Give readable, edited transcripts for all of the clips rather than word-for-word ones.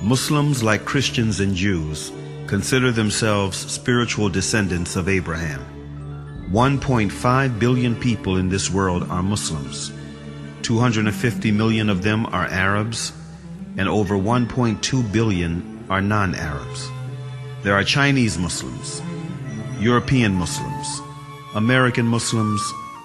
Muslims, like Christians and Jews, consider themselves spiritual descendants of Abraham. 1.5 billion people in this world are Muslims. 250 million of them are Arabs, and over 1.2 billion are non-Arabs. There are Chinese Muslims, European Muslims, American Muslims,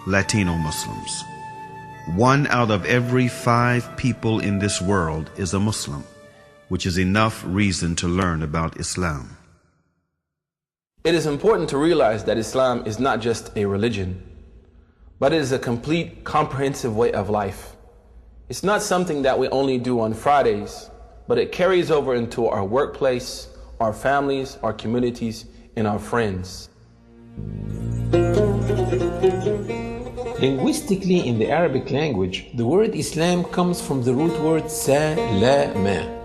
Latino Muslims. 1 out of every 5 people in this world is a Muslim, which is enough reason to learn about Islam. It is important to realize that Islam is not just a religion, but it is a complete, comprehensive way of life. It's not something that we only do on Fridays, but it carries over into our workplace, our families, our communities, and our friends. Linguistically, in the Arabic language, the word Islam comes from the root word salama.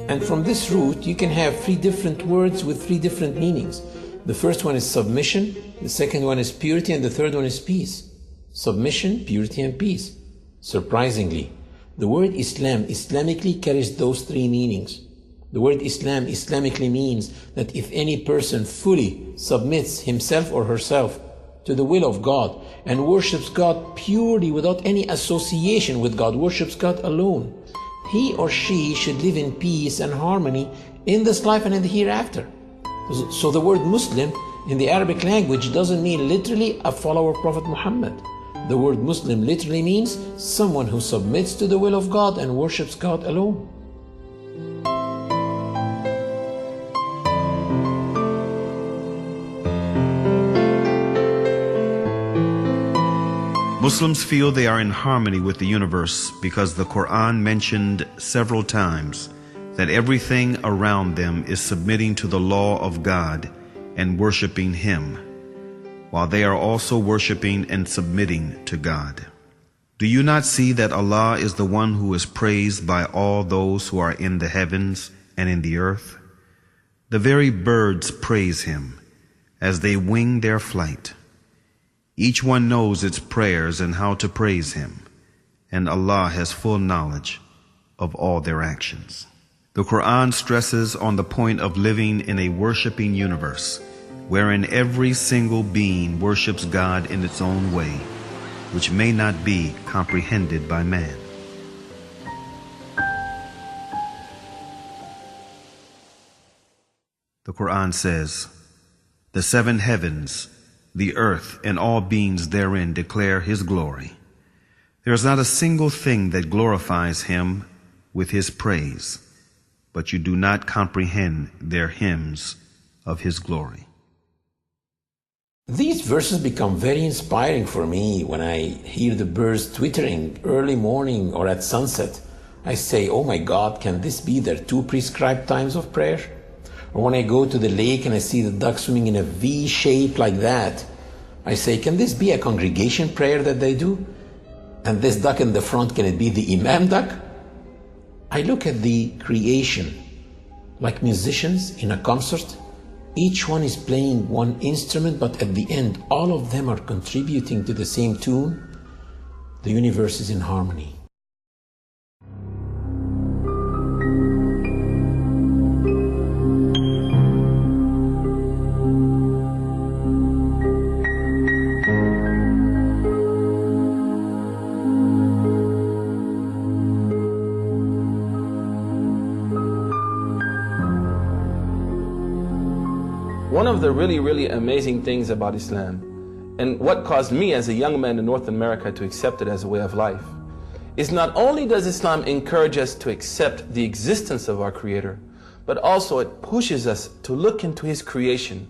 And from this root, you can have 3 different words with 3 different meanings. The first one is submission, the second one is purity, and the third one is peace. Submission, purity, and peace. Surprisingly, the word Islam Islamically carries those 3 meanings. The word Islam Islamically means that if any person fully submits himself or herself to the will of God and worships God purely without any association with God, worships God alone, he or she should live in peace and harmony in this life and in the hereafter. So the word Muslim in the Arabic language doesn't mean literally a follower of Prophet Muhammad. The word Muslim literally means someone who submits to the will of God and worships God alone. Muslims feel they are in harmony with the universe because the Quran mentioned several times that everything around them is submitting to the law of God and worshiping Him, while they are also worshiping and submitting to God. Do you not see that Allah is the one who is praised by all those who are in the heavens and in the earth? The very birds praise Him as they wing their flight. Each one knows its prayers and how to praise Him, and Allah has full knowledge of all their actions. The Quran stresses on the point of living in a worshiping universe, wherein every single being worships God in its own way, which may not be comprehended by man. The Quran says, "The 7 heavens, the earth, and all beings therein declare His glory. There is not a single thing that glorifies Him with His praise, but you do not comprehend their hymns of His glory." These verses become very inspiring for me when I hear the birds twittering early morning or at sunset. I say, oh my God, can this be their 2 prescribed times of prayer? Or when I go to the lake and I see the duck swimming in a V shape like that, I say, can this be a congregation prayer that they do? And this duck in the front, can it be the Imam duck? I look at the creation like musicians in a concert. Each one is playing one instrument, but at the end, all of them are contributing to the same tune. The universe is in harmony. One of the really amazing things about Islam, and what caused me as a young man in North America to accept it as a way of life, is not only does Islam encourage us to accept the existence of our Creator, but also it pushes us to look into His creation,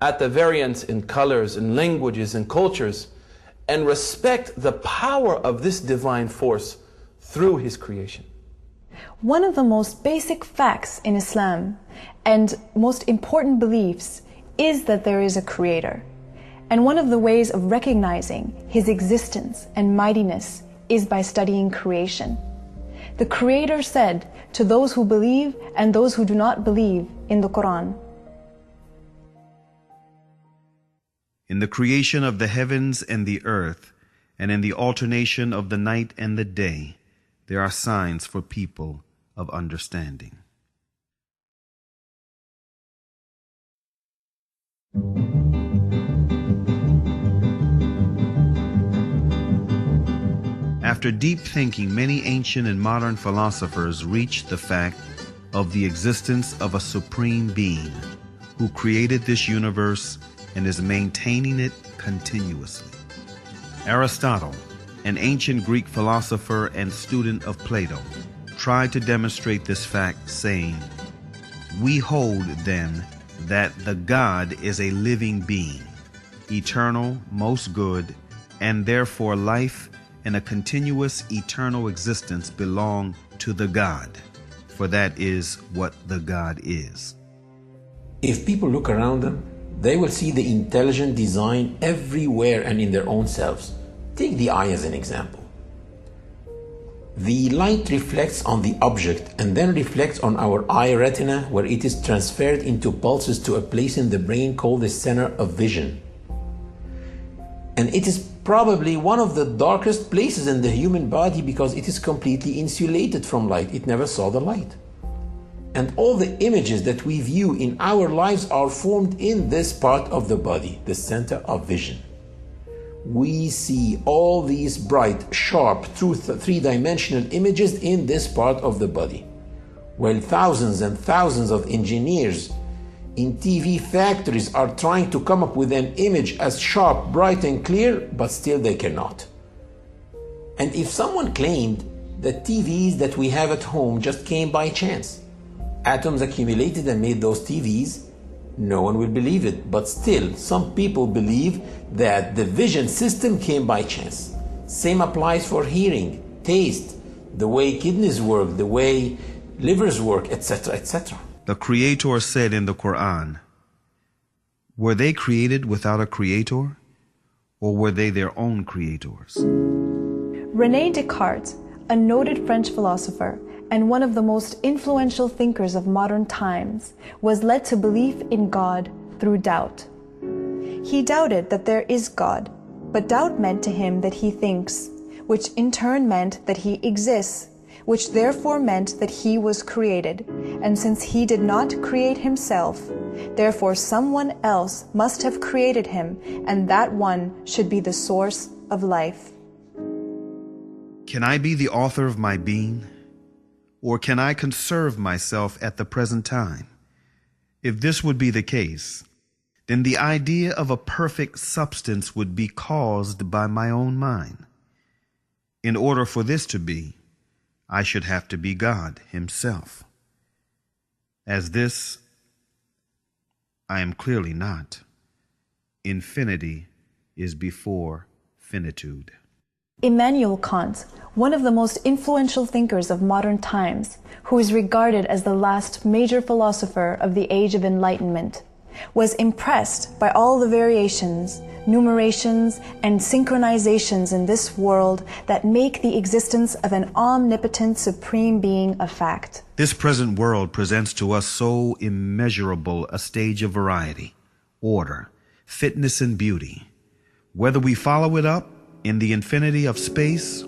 at the variance in colors and languages and cultures, and respect the power of this divine force through His creation. One of the most basic facts in Islam and most important beliefs is that there is a Creator. And one of the ways of recognizing His existence and mightiness is by studying creation. The Creator said to those who believe and those who do not believe in the Quran, "In the creation of the heavens and the earth, and in the alternation of the night and the day, there are signs for people of understanding." After deep thinking, many ancient and modern philosophers reached the fact of the existence of a supreme being who created this universe and is maintaining it continuously. Aristotle, an ancient Greek philosopher and student of Plato, tried to demonstrate this fact, saying, "We hold, then, that the God is a living being, eternal, most good, and therefore life and a continuous eternal existence belong to the God, for that is what the God is." If people look around them, they will see the intelligent design everywhere and in their own selves. Take the eye as an example. The light reflects on the object and then reflects on our eye retina, where it is transferred into pulses to a place in the brain called the center of vision. And it is probably one of the darkest places in the human body because it is completely insulated from light. It never saw the light. And all the images that we view in our lives are formed in this part of the body, the center of vision. We see all these bright, sharp, three-dimensional images in this part of the body, while thousands and thousands of engineers in TV factories are trying to come up with an image as sharp, bright, and clear, but still they cannot. And if someone claimed that TVs that we have at home just came by chance, atoms accumulated and made those TVs, no one will believe it. But still, some people believe that the vision system came by chance. Same applies for hearing, taste, the way kidneys work, the way livers work, etc., etc. The Creator said in the Quran, were they created without a creator, or were they their own creators? René Descartes, a noted French philosopher and one of the most influential thinkers of modern times, was led to belief in God through doubt. He doubted that there is God, but doubt meant to him that he thinks, which in turn meant that he exists, which therefore meant that he was created. And since he did not create himself, therefore someone else must have created him, and that one should be the source of life. Can I be the author of my being? Or can I conserve myself at the present time? If this would be the case, then the idea of a perfect substance would be caused by my own mind. In order for this to be, I should have to be God himself. As this, I am clearly not. Infinity is before finitude. Immanuel Kant, one of the most influential thinkers of modern times, who is regarded as the last major philosopher of the Age of Enlightenment, was impressed by all the variations, numerations, and synchronizations in this world that make the existence of an omnipotent supreme being a fact. This present world presents to us so immeasurable a stage of variety, order, fitness, and beauty. Whether we follow it up in the infinity of space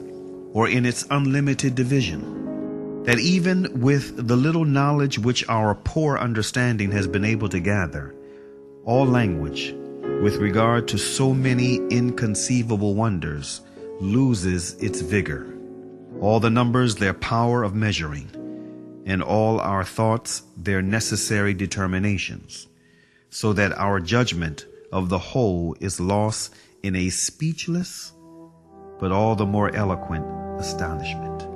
or in its unlimited division, that even with the little knowledge which our poor understanding has been able to gather, all language, with regard to so many inconceivable wonders, loses its vigor, all the numbers their power of measuring, and all our thoughts their necessary determinations, so that our judgment of the whole is lost in a speechless but all the more eloquent astonishment.